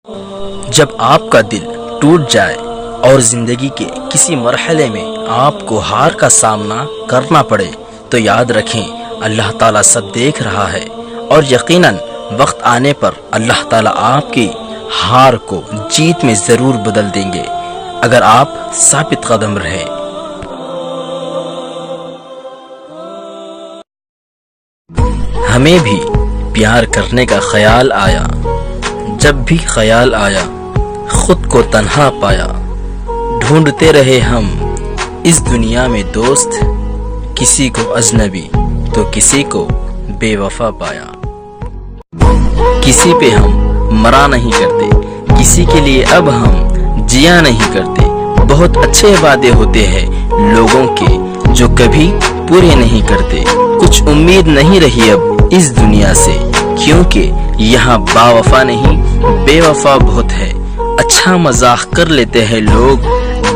جب آپ کا دل ٹوٹ جائے اور زندگی کے کسی مرحلے میں آپ کو ہار کا سامنا کرنا پڑے تو یاد رکھیں اللہ تعالیٰ سب دیکھ رہا ہے، اور یقیناً وقت آنے پر اللہ تعالیٰ آپ کی ہار کو جیت میں ضرور بدل دیں گے اگر آپ ثابت قدم رہے۔ ہمیں بھی پیار کرنے کا خیال آیا، جب بھی خیال آیا خود کو تنہا پایا، ڈھونڈتے رہے ہم اس دنیا میں دوست، کسی کو اجنبی تو کسی کو بے وفا پایا۔ کسی پہ ہم مرا نہیں کرتے، کسی کے لیے اب ہم جیا نہیں کرتے، بہت اچھے وعدے ہوتے ہیں لوگوں کے جو کبھی پورے نہیں کرتے، کچھ امید نہیں رہی اب اس دنیا سے، کیونکہ یہاں با وفا نہیں بے وفا بہت ہے۔ اچھا مذاق کر لیتے ہیں لوگ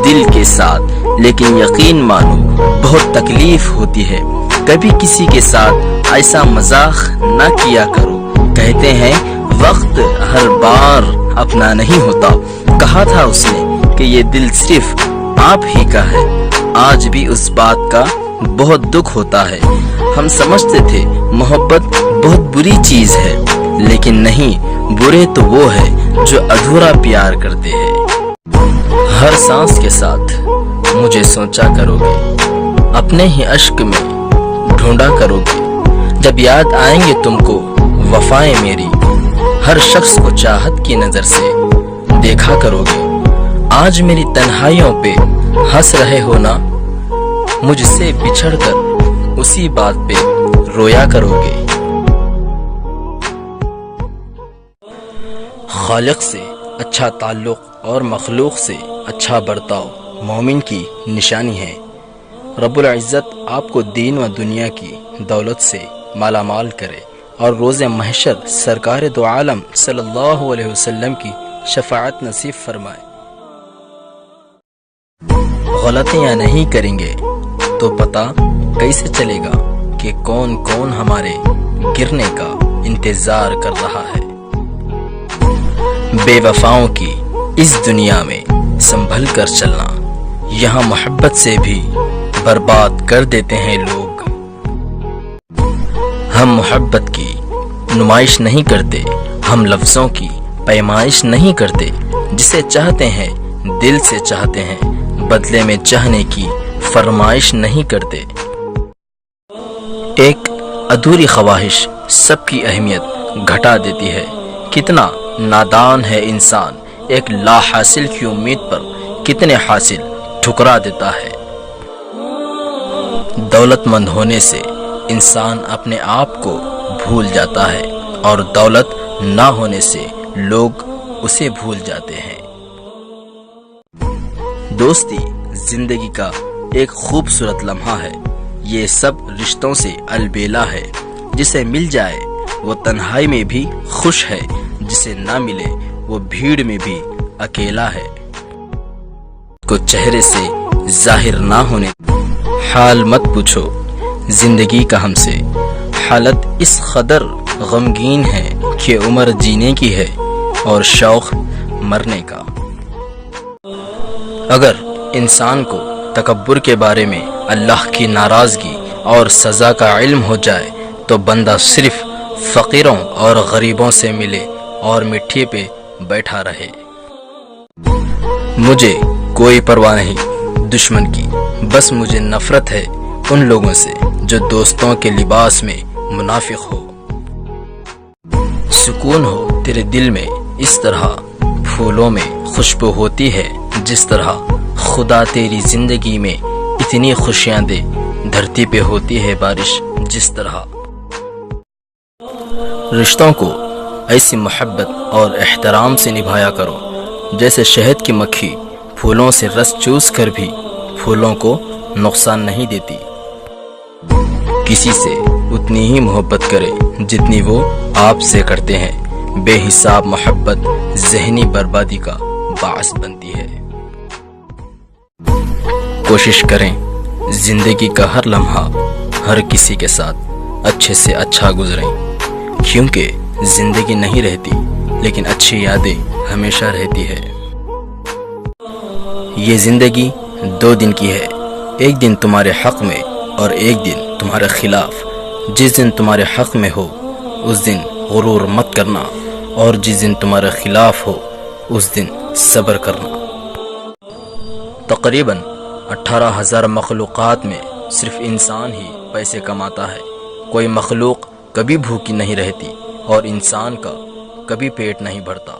دل کے ساتھ، لیکن یقین مانو بہت تکلیف ہوتی ہے، کبھی کسی کے ساتھ ایسا مذاق نہ کیا کرو، کہتے ہیں وقت ہر بار اپنا نہیں ہوتا، کہا تھا اس نے کہ یہ دل صرف آپ ہی کا ہے، آج بھی اس بات کا بہت دکھ ہوتا ہے۔ ہم سمجھتے تھے محبت بہت بری چیز ہے، لیکن نہیں، برے تو وہ ہے جو ادھورا پیار کرتے ہیں۔ ہر سانس کے ساتھ مجھے سوچا کرو گے، اپنے ہی اشک میں ڈھونڈا کرو گے، جب یاد آئیں گے تم کو وفائیں میری، ہر شخص کو چاہت کی نظر سے دیکھا کرو گے۔ آج میری تنہائیوں پہ ہنس رہے ہو نا، مجھ سے بچھڑ کر اسی بات پہ رویا کرو گے۔ خالق سے اچھا تعلق اور مخلوق سے اچھا برتاؤ مومن کی نشانی ہے۔ رب العزت آپ کو دین و دنیا کی دولت سے مالا مال کرے اور روز محشر سرکار دو عالم صلی اللہ علیہ وسلم کی شفاعت نصیب فرمائے۔ غلطیاں نہیں کریں گے تو پتہ کیسے چلے گا کہ کون کون ہمارے گرنے کا انتظار کر رہا ہے۔ بے وفاؤں کی اس دنیا میں سنبھل کر چلنا، یہاں محبت سے بھی برباد کر دیتے ہیں لوگ۔ ہم محبت کی نمائش نہیں کرتے، ہم لفظوں کی پیمائش نہیں کرتے، جسے چاہتے ہیں دل سے چاہتے ہیں، بدلے میں چاہنے کی فرمائش نہیں کرتے۔ ایک ادھوری خواہش سب کی اہمیت گھٹا دیتی ہے، کتنا نادان ہے انسان، ایک لا حاصل کی امید پر کتنے حاصل ٹھکرا دیتا ہے۔ دولت مند ہونے سے انسان اپنے آپ کو بھول جاتا ہے، اور دولت نہ ہونے سے لوگ اسے بھول جاتے ہیں۔ دوستی زندگی کا ایک خوبصورت لمحہ ہے، یہ سب رشتوں سے البیلا ہے، جسے مل جائے وہ تنہائی میں بھی خوش ہے، جسے نہ ملے وہ بھیڑ میں بھی اکیلا ہے۔ کو چہرے سے ظاہر نہ ہونے حال مت پوچھو زندگی کا ہم سے، حالت اس قدر غمگین ہے کہ عمر جینے کی ہے اور شوق مرنے کا۔ اگر انسان کو تکبر کے بارے میں اللہ کی ناراضگی اور سزا کا علم ہو جائے تو بندہ صرف فقیروں اور غریبوں سے ملے اور مٹی پہ بیٹھا رہے۔ مجھے کوئی پرواہ نہیں دشمن کی، بس مجھے نفرت ہے ان لوگوں سے جو دوستوں کے لباس میں منافق ہو۔ سکون ہو تیرے دل میں اس طرح پھولوں میں خوشبو ہوتی ہے، جس طرح خدا تیری زندگی میں اتنی خوشیاں دے، دھرتی پہ ہوتی ہے بارش جس طرح۔ رشتوں کو ایسی محبت اور احترام سے نبھایا کرو جیسے شہد کی مکھی پھولوں سے رس چوس کر بھی پھولوں کو نقصان نہیں دیتی۔ کسی سے اتنی ہی محبت کرے جتنی وہ آپ سے کرتے ہیں، بے حساب محبت ذہنی بربادی کا باعث بنتی ہے۔ کوشش کریں زندگی کا ہر لمحہ ہر کسی کے ساتھ اچھے سے اچھا گزریں، کیونکہ زندگی نہیں رہتی، لیکن اچھی یادیں ہمیشہ رہتی ہے۔ یہ زندگی 2 دن کی ہے، ایک دن تمہارے حق میں اور ایک دن تمہارے خلاف۔ جس دن تمہارے حق میں ہو اس دن غرور مت کرنا، اور جس دن تمہارے خلاف ہو اس دن صبر کرنا۔ تقریباً 18,000 مخلوقات میں صرف انسان ہی پیسے کماتا ہے۔ کوئی مخلوق کبھی بھوکی نہیں رہتی اور انسان کا کبھی پیٹ نہیں بھرتا۔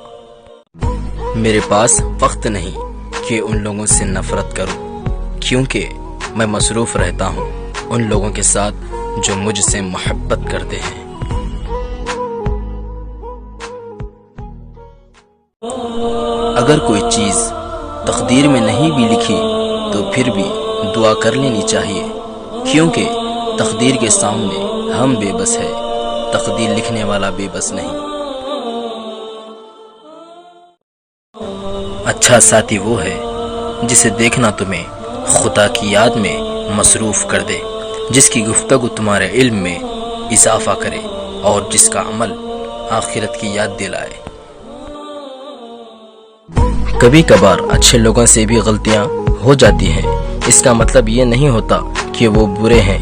میرے پاس وقت نہیں کہ ان لوگوں سے نفرت کروں، کیونکہ میں مصروف رہتا ہوں ان لوگوں کے ساتھ جو مجھ سے محبت کرتے ہیں۔ اگر کوئی چیز تقدیر میں نہیں بھی لکھی تو پھر بھی دعا کر لینی چاہیے، کیونکہ تقدیر کے سامنے ہم بے بس ہے، تقدیر لکھنے والا بے بس نہیں۔ اچھا ساتھی وہ ہے جسے دیکھنا تمہیں خدا کی یاد میں مصروف کر دے، جس کی گفتگو تمہارے علم میں اضافہ کرے اور جس کا عمل آخرت کی یاد دلائے۔ کبھی کبھار اچھے لوگوں سے بھی غلطیاں ہو جاتی ہیں، اس کا مطلب یہ نہیں ہوتا کہ وہ برے ہیں،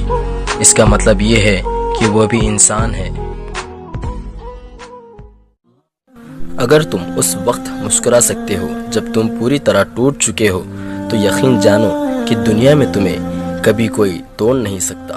اس کا مطلب یہ ہے کہ وہ بھی انسان ہے۔ اگر تم اس وقت مسکرا سکتے ہو جب تم پوری طرح ٹوٹ چکے ہو تو یقین جانو کہ دنیا میں تمہیں کبھی کوئی توڑ نہیں سکتا۔